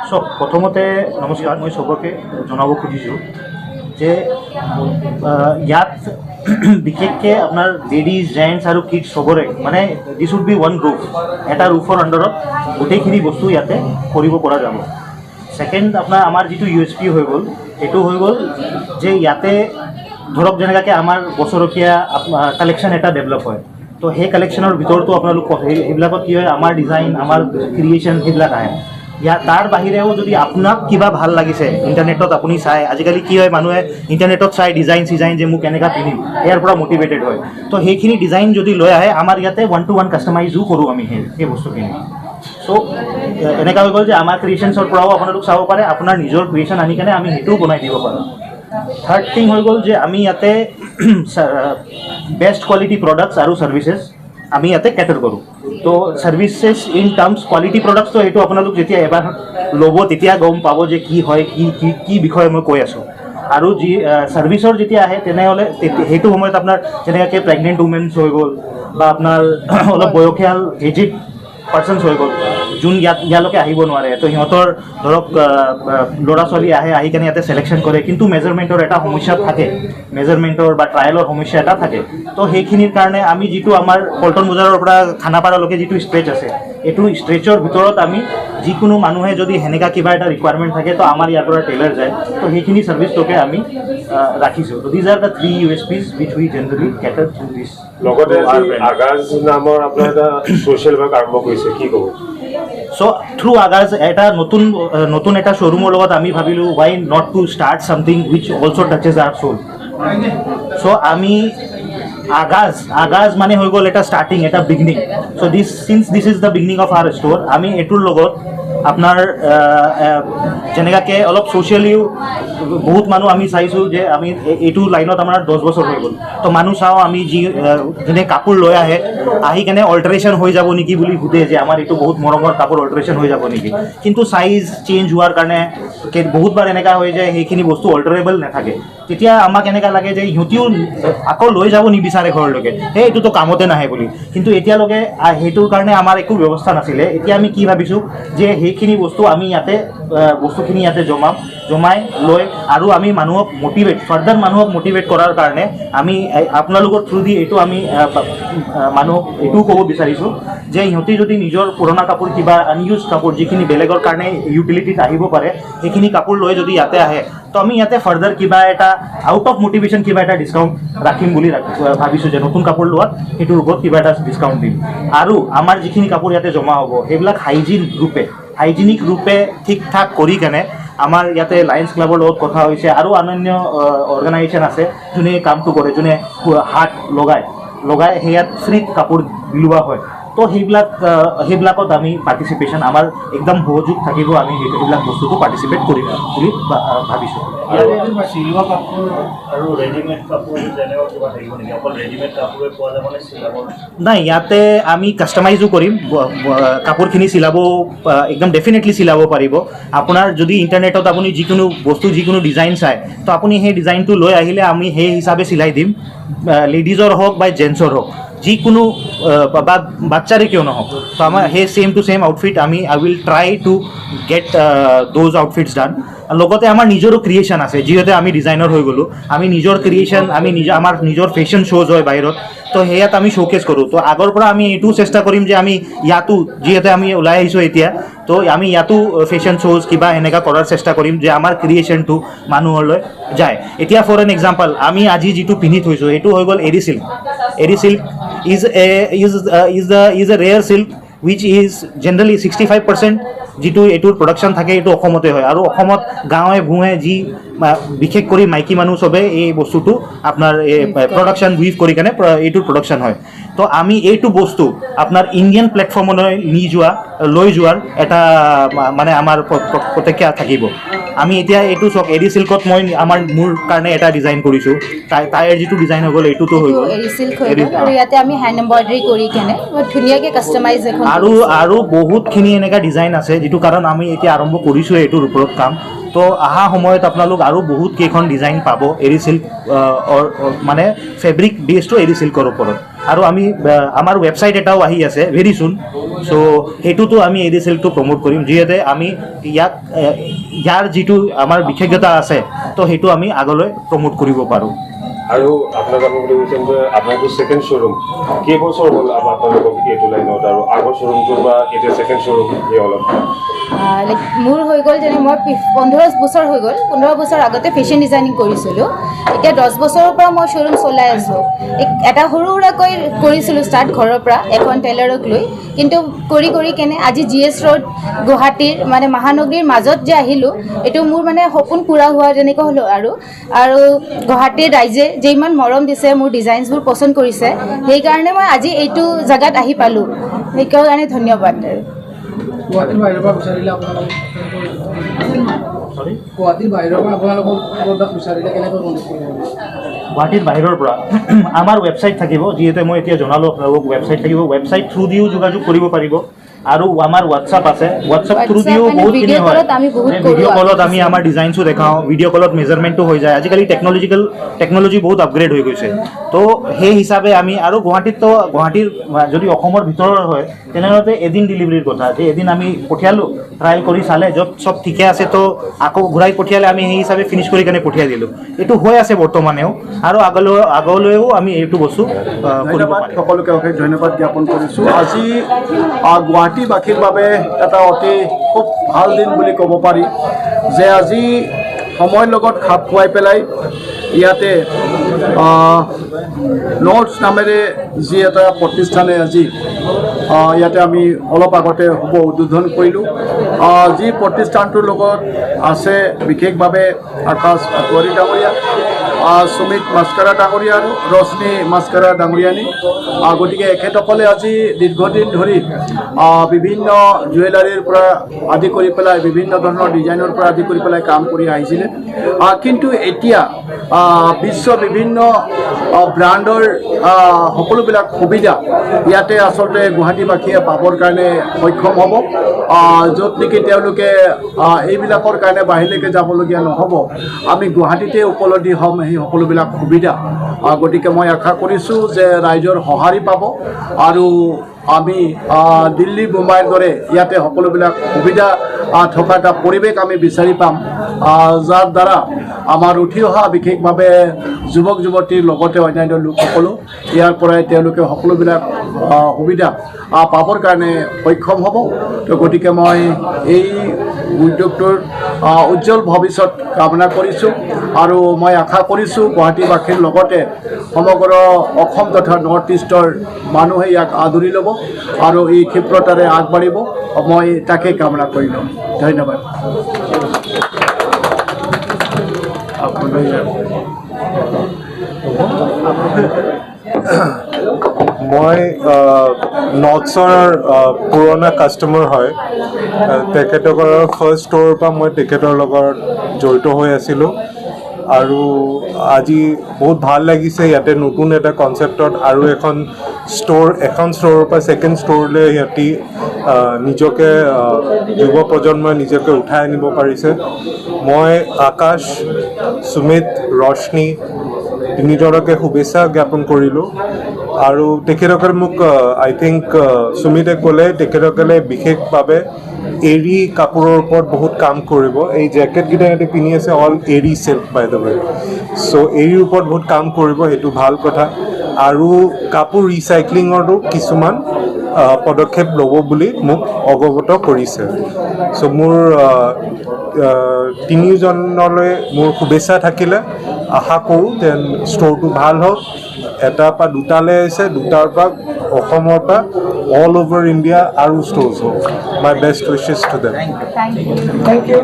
সব প্ৰথমতে নমস্কাৰ, মই চবকে জনাব খুজিছোঁ যে ইয়াত বিশেষকৈ আপোনাৰ লেডিজ জেণ্টছ আৰু কিডছ চবৰে মানে দিছ উড বি ওৱান গ্ৰুপ, এটা ৰুফৰ আণ্ডাৰত গোটেইখিনি বস্তু ইয়াতে কৰিব পৰা যাব। ছেকেণ্ড আপোনাৰ আমাৰ যিটো USP হৈ গ'ল সেইটো হৈ গ'ল যে ইয়াতে ধৰক যেনেকৈ আমাৰ বছৰকীয়া কালেকশ্যন এটা ডেভেলপ হয়, তো সেই কালেকশ্যনৰ ভিতৰতো আপোনালোক সেইবিলাকত কি হয় আমাৰ ডিজাইন আমাৰ ক্ৰিয়েশ্যন সেইবিলাক আহে। ইয়াৰ তাৰ বাহিৰেও যদি আপোনাক কিবা ভাল লাগিছে ইণ্টাৰনেটত আপুনি চাই, আজিকালি কি হয় মানুহে ইণ্টাৰনেটত চাই ডিজাইন যে মোক কেনেকুৱা পিন্ধিম ইয়াৰ পৰা মটিভেটেড হয়, তো সেইখিনি ডিজাইন যদি লৈ আহে আমাৰ ইয়াতে 1-to-1 কাষ্টমাইজো কৰোঁ আমি সেই বস্তুখিনি। চ' এনেকুৱা হৈ গ'ল যে আমাৰ ক্ৰিয়েশ্যনছৰ পৰাও আপোনালোক চাব পাৰে, আপোনাৰ নিজৰ ক্ৰিয়েশ্যন আনি কেনে আমি সেইটোও বনাই দিব পাৰোঁ। থাৰ্ড থিং হৈ গ'ল যে আমি ইয়াতে বেষ্ট কোৱালিটি প্ৰডাক্টছ আৰু ছাৰ্ভিচেছ আমি ইয়াতে কেটাৰ কৰোঁ। তো ছাৰ্ভিচেছ ইন টাৰ্মছ কোৱালিটি প্ৰডাক্টছটো সেইটো আপোনালোক যেতিয়া এবাৰ ল'ব তেতিয়া গম পাব যে কি হয় কি বিষয়ে মই কৈ আছোঁ। আৰু যি ছাৰ্ভিচৰ যেতিয়া আহে তেনেহ'লে সেইটো সময়ত আপোনাৰ যেনেকৈ প্ৰেগনেণ্ট উমেনছ হৈ গ'ল বা আপোনাৰ অলপ বয়সীয়াল এজিড পাৰ্চনছ হৈ গ'ল যোন ইয়ালৈকে আহিব নোৱাৰে, তো সিহঁতৰ ধৰক ল'ৰা ছোৱালী আহি কেনে ইয়াতে চিলেকশ্যন কৰে, কিন্তু মেজাৰমেণ্টৰ এটা সমস্যা থাকে, মেজাৰমেণ্টৰ বা ট্ৰায়েলৰ সমস্যা এটা থাকে। তো সেইখিনিৰ কাৰণে আমি যিটো আমাৰ পল্টন বজাৰৰ পৰা খানাপাৰালৈকে যিটো ষ্ট্ৰেচ আছে, এইটো ষ্ট্ৰেচৰ ভিতৰত আমি যিকোনো মানুহে যদি সেনেকুৱা কিবা এটা ৰিকুৱাৰমেণ্ট থাকে তো আমাৰ ইয়াৰ পৰা টেইলাৰ যায়, তো সেইখিনি ছাৰ্ভিচটোকে আমি ৰাখিছোঁ। তো these are the 3 USPs which we generally cater through this. লগতে আগাজ নামৰ আপোনাৰ এটা ছ'চিয়েল ৱৰ্ক আৰম্ভ কৰিছে, কি ক'ব? চ' থ্ৰু আগাজ এটা নতুন এটা শ্ব'ৰুমৰ লগত আমি ভাবিলোঁ why not to start something which also' touches our soul. So' আমি আগাজ মানে হৈ গ'ল এটা ষ্টাৰ্টিং, এটা beginning. So' this is the beginning of our story. আমি এইটোৰ লগত আপোনাৰ যেনেকুৱাকৈ অলপ ছ'চিয়েলিও বহুত মানুহ আমি চাইছোঁ যে আমি এইটো লাইনত আমাৰ 10 বছৰ হৈ গ'ল, তো মানুহ চাওঁ আমি যোনে কাপোৰ লৈ আহি কেনে অল্টাৰেশ্যন হৈ যাব নেকি বুলি সোধে যে আমাৰ এইটো বহুত মৰমৰ কাপোৰ অল্টাৰেশ্যন হৈ যাব নেকি, কিন্তু চাইজ চেঞ্জ হোৱাৰ কাৰণে বহুতবাৰ এনেকুৱা হয় যে সেইখিনি বস্তু অল্টাৰেবল নাথাকে। তেতিয়া আমাক এনেকুৱা লাগে যে সিহঁতিও আকৌ লৈ যাব নিবিচাৰে ঘৰলৈকে, সেই এইটোতো কামতে নাহে বুলি। কিন্তু এতিয়ালৈকে সেইটোৰ কাৰণে আমাৰ একো ব্যৱস্থা নাছিলে। এতিয়া আমি কি ভাবিছোঁ যে সেইখিনি বস্তু আমি ইয়াতে বস্তুখিনি ইয়াতে জমাই লৈ আৰু আমি মানুহক ফাৰ্ডাৰ মানুহক মটিভেট কৰাৰ কাৰণে আমি আপোনালোকৰ থ্ৰু দি এইটো আমি মানুহক এইটোও ক'ব বিচাৰিছোঁ যে সিহঁতি যদি নিজৰ পুৰণা কাপোৰ কিবা আনইউজ কাপোৰ যিখিনি বেলেগৰ কাৰণে ইউটিলিটিত আহিব পাৰে সেইখিনি কাপোৰ লৈ যদি ইয়াতে আহে, তো আমি ইয়াতে ফাৰ্ডাৰ কিবা এটা আউট অফ মটিভেশ্যন কিবা এটা ডিছকাউণ্ট ৰাখিম বুলি ভাবিছোঁ, যে নতুন কাপোৰ লোৱাত সেইটোৰ ওপৰত কিবা এটা ডিছকাউণ্ট দিম। আৰু আমাৰ যিখিনি কাপোৰ ইয়াতে জমা হ'ব সেইবিলাক হাইজিনিক ৰূপে ঠিক ঠাক কৰি কেনে আমাৰ ইয়াতে লায়ন্স ক্লাবৰ লগত কথা হৈছে আৰু অন্যান্য অৰ্গেনাইজেশ্যন আছে যোনে কামটো কৰে, যোনে হাত লগাই সেয়াত ফ্ৰীত কাপোৰ বিলোৱা হয়। তো সেইবিলাকত আমি পাৰ্টিচিপেশ্যন আমাৰ একদম সহযোগ থাকিব, আমি সেইবিলাক বস্তুটো পাৰ্টিচিপেট কৰিম বুলি ভাবিছোঁ। চিলোৱা কাপোৰ আৰু ৰেডিমেড কাপোৰ তেনেকুৱা কিবা থাকিব নেকি? অকল ৰেডিমেড কাপোৰে পোৱা যাব নে চিলাব? নাই, ইয়াতে আমি কাষ্টমাইজো কৰিম, কাপোৰখিনি চিলাব একদম ডেফিনেটলি চিলাব পাৰিব। আপোনাৰ যদি ইণ্টাৰনেটত আপুনি যিকোনো ডিজাইন চায়, তো আপুনি সেই ডিজাইনটো লৈ আহিলে আমি সেই হিচাপে চিলাই দিম, লেডিজৰ হওক বা জেণ্টছৰ হওক, যিকোনো বা বাচ্চাৰে কিয় নহওক। তো আমাৰ সেই same to same outfit I will try to get those outfits done. লগতে আমাৰ নিজৰো ক্ৰিয়েশ্যন আছে, যিহেতু আমি ডিজাইনাৰ হৈ গ'লোঁ, আমি নিজৰ ক্ৰিয়েশ্যন আমাৰ নিজৰ ফেশ্বন শ্ব'জ হয় বাহিৰত, তো সেয়াত আমি শ্ব'কেছ কৰোঁ। তো আগৰ পৰা আমি এইটোও চেষ্টা কৰিম যে আমি ইয়াতো যিহেতু আমি ওলাই আহিছোঁ এতিয়া, তো আমি ইয়াতো ফেশ্বন শ্ব'জ কিবা এনেকুৱা কৰাৰ চেষ্টা কৰিম যে আমাৰ ক্ৰিয়েশ্যনটো মানুহলৈ যায়। এতিয়া ফৰ এন এক্সাম্পল আমি আজি যিটো পিন্ধি থৈছোঁ সেইটো হৈ গ'ল এৰী silk is a rare silk which is generally 65% যিটো এইটোৰ প্ৰডাকশ্যন থাকে এইটো অসমতে হয়, আৰু অসমত গাঁৱে ভূঞে বিশেষ কৰি মাইকী মানুহ চবে এই বস্তুটো আপোনাৰ প্ৰডাকশ্যন উইভ কৰি কেনে এইটোৰ প্ৰডাকশ্যন হয়। তো আমি এইটো বস্তু আপোনাৰ ইণ্ডিয়ান প্লেটফৰ্মলৈ লৈ যোৱাৰ এটা মানে আমাৰ প্ৰত্যক্ষা থাকিব। আমি এতিয়া এইটো চাওক এৰী চিল্কত মোৰ কাৰণে এটা ডিজাইন কৰিছোঁ, তাইৰ যিটো ডিজাইন হৈ গ'ল এইটোতো হৈ গ'ল এৰী চিল্ক হৈ গ'ল, আৰু ইয়াতে আমি হেণ্ড এম্ব্ৰইডাৰী কৰি কেনে ধুনীয়াকৈ কাষ্টমাইজ এখন আৰু বহুতখিনি এনেকুৱা ডিজাইন আছে যিটো কাৰণ আমি এতিয়া আৰম্ভ কৰিছোঁ এইটোৰ ওপৰত কাম। তো অহা সময়ত আপোনালোক আৰু বহুত কেইখন ডিজাইন পাব এৰী চিল্ক মানে ফেব্ৰিক বেছটো এৰী চিল্কৰ ওপৰত। আৰু আমি আমাৰ ৱেবছাইট এটাও আহি আছে ভেৰি চুন। চ' সেইটোতো আমি এৰী চিল্কটো প্ৰমোট কৰিম, যিহেতু আমি ইয়াৰ যিটো আমাৰ বিশেষতা আছে তো সেইটো আমি আগলৈ প্ৰমোট কৰিব পাৰোঁ। আৰু আপোনাক আমি বুলি কৈছোঁ যে আপোনাৰতো ছেকেণ্ড শ্ব'ৰুম কেইবছৰ হ'ল আপোনালোকক এইটো লাইনত, আৰু আগৰ শ্ব'ৰুমটোৰ বা এতিয়া ছেকেণ্ড শ্ব'ৰুম এই অলপ লাইক মোৰ হৈ গ'ল যেনে মই 15 বছৰ হৈ গ'ল। 15 বছৰ আগতে ফেশ্বন ডিজাইনিং কৰিছিলোঁ। এতিয়া 10 বছৰৰ পৰা মই শ্ব'ৰুম চলাই আছোঁ। এটা সৰু সুৰাকৈ কৰিছিলোঁ ষ্টাৰ্ট ঘৰৰ পৰা এখন টেইলাৰক লৈ, কিন্তু কৰি কৰি কেনে আজি GS ৰোড গুৱাহাটীৰ মানে মহানগৰীৰ মাজত যে আহিলোঁ, এইটো মোৰ মানে সপোন পূৰা হোৱা যেনেকৈ হ'লোঁ। আৰু গুৱাহাটীৰ ৰাইজে যে ইমান মৰম দিছে, মোৰ ডিজাইনছবোৰ পচন্দ কৰিছে, সেইকাৰণে মই আজি এইটো জেগাত আহি পালোঁ। সেইকাৰণে ধন্যবাদ। গুৱাহাটীৰ বাহিৰৰ পৰা বিচাৰিলে আপোনালোকক গুৱাহাটীৰ বাহিৰৰ পৰা আপোনালোকক প্ৰডাক্ট বিচাৰিলে কেনেকৈ কণ্টেক্ট কৰিব? গুৱাহাটীৰ বাহিৰৰ পৰা আমাৰ ৱেবছাইট থাকিব, যিহেতু মই এতিয়া জনালোঁ আপোনালোকক ৱেবছাইট থাকিব। ৱেবছাইট থ্ৰু দিও যোগাযোগ কৰিব পাৰিব। আৰু আমাৰ হোৱাটছআপ আছে, হোৱাটছআপ থ্ৰু দিও বহুতখিনি হয়। ভিডিঅ' কলত আমি আমাৰ ডিজাইনছো দেখাওঁ, ভিডিঅ' কলত মেজাৰমেণ্টটো হৈ যায়। আজিকালি টেকন'লজি বহুত আপগ্ৰেড হৈ গৈছে। তো সেই হিচাপে আমি আৰু গুৱাহাটীৰ যদি অসমৰ ভিতৰৰ হয় তেনেহ'লে এদিন ডেলিভাৰীৰ কথা, যে এদিন আমি পঠিয়ালোঁ, ট্ৰায়েল কৰি চালে য'ত চব ঠিকে আছে তো আকৌ ঘূৰাই পঠিয়ালে আমি সেই হিচাপে ফিনিছ কৰি কেনে পঠিয়াই দিলোঁ। এইটো হৈ আছে বৰ্তমানেও, আৰু আগলৈও আমি এইটো বস্তু কৰিব পাৰিম। সকলোকে অশেষ ধন্যবাদ জ্ঞাপন কৰিছোঁ। আজি গুৱাহাটীবাসীৰ বাবে এটা অতি খুব ভাল দিন বুলি ক'ব পাৰি, যে আজি সময়ৰ লগত খাপ খুৱাই পেলাই ইয়াতে নটছ নামেৰে যি এটা প্ৰতিষ্ঠানে আজি ইয়াতে আমি অলপ আগতে শুভ উদ্বোধন কৰিলোঁ। যি প্ৰতিষ্ঠানটোৰ লগত আছে বিশেষভাৱে আকাশ পাটোৱাৰী ডাঙৰীয়া, সুমিত মাস্কাৰা ডাঙৰীয়া আৰু ৰশ্মি মাস্কাৰা ডাঙৰীয়ানী। গতিকে এখেতসকলে আজি দীৰ্ঘদিন ধৰি বিভিন্ন জুৱেলাৰীৰ পৰা আদি কৰি পেলাই বিভিন্ন ধৰণৰ ডিজাইনৰ পৰা আদি কৰি পেলাই কাম কৰি আহিছিলে। কিন্তু এতিয়া বিশ্বৰ বিভিন্ন ব্ৰাণ্ডৰ সকলোবিলাক সুবিধা ইয়াতে আচলতে গুৱাহাটীবাসীয়ে পাবৰ কাৰণে সক্ষম হ'ব, য'ত নেকি তেওঁলোকে এইবিলাকৰ কাৰণে বাহিৰলৈকে যাবলগীয়া নহ'ব। আমি গুৱাহাটীতে উপলব্ধি হ'ম সেই সকলোবিলাক সুবিধা। গতিকে মই আশা কৰিছোঁ যে ৰাইজৰ সঁহাৰি পাব, আৰু আমি দিল্লী মুম্বাইৰ দৰে ইয়াতে সকলোবিলাক সুবিধা থকা এটা পৰিৱেশ আমি বিচাৰি পাম, যাৰ দ্বাৰা আমাৰ উঠি অহা বিশেষভাৱে যুৱক যুৱতীৰ লগতে অন্যান্য লোকসকলো ইয়াৰ পৰাই তেওঁলোকে সকলোবিলাক সুবিধা পাবৰ কাৰণে সক্ষম হ'ব। তো গতিকে মই এই উদ্যোগটোৰ উজ্জ্বল ভৱিষ্যত কামনা কৰিছোঁ, আৰু মই আশা কৰিছোঁ গুৱাহাটীবাসীৰ লগতে সমগ্ৰ অসম তথা নৰ্থ ইষ্টৰ মানুহে ইয়াক আদৰি ল'ব আৰু এই ক্ষিপ্ৰতাৰে আগবাঢ়িব। মই তাকে কামনা কৰিলোঁ। ধন্যবাদ। মই নটছৰ পুৰণা কাষ্টমাৰ হয়। তেখেতসকলৰ ফাৰ্ষ্ট ষ্ট'ৰৰ পৰা মই তেখেতৰ লগত জড়িত হৈ আছিলোঁ, আৰু আজি বহুত ভাল লাগিছে ইয়াতে নতুন এটা কনচেপ্টত আৰু এখন ষ্ট'ৰৰ পৰা ছেকেণ্ড ষ্ট'ৰলৈ সিহঁতি নিজকে যুৱ প্ৰজন্মই নিজকে উঠাই আনিব পাৰিছে। মই আকাশ, সুমিত, ৰশ্নি তিনিজনকে শুভেচ্ছা জ্ঞাপন কৰিলোঁ। আৰু তেখেতসকলে মোক আই থিংক সুমিতে ক'লে তেখেতসকলে বিশেষভাৱে এৰী কাপোৰৰ ওপৰত বহুত কাম কৰিব। এই জেকেটকেইটা সিহঁতে পিন্ধি আছে অল এৰী চিল্ক বাই দ্য ৱে। চ' এৰীৰ ওপৰত বহুত কাম কৰিব, সেইটো ভাল কথা। আৰু কাপোৰ ৰিচাইক্লিঙৰো কিছুমান পদক্ষেপ ল'ব বুলি মোক অৱগত কৰিছে। চ' মোৰ তিনিজনলৈ মোৰ শুভেচ্ছা থাকিলে। আশা কৰোঁ যে ষ্ট'ৰটো ভাল হওক। এটাৰ পৰা দুটালৈ আহিছে, দুটাৰ পৰা অসমৰ পৰা অল অভাৰ ইণ্ডিয়া আৰু ষ্ট'ৰ্ছ হওক। My best wishes to them. Thank you.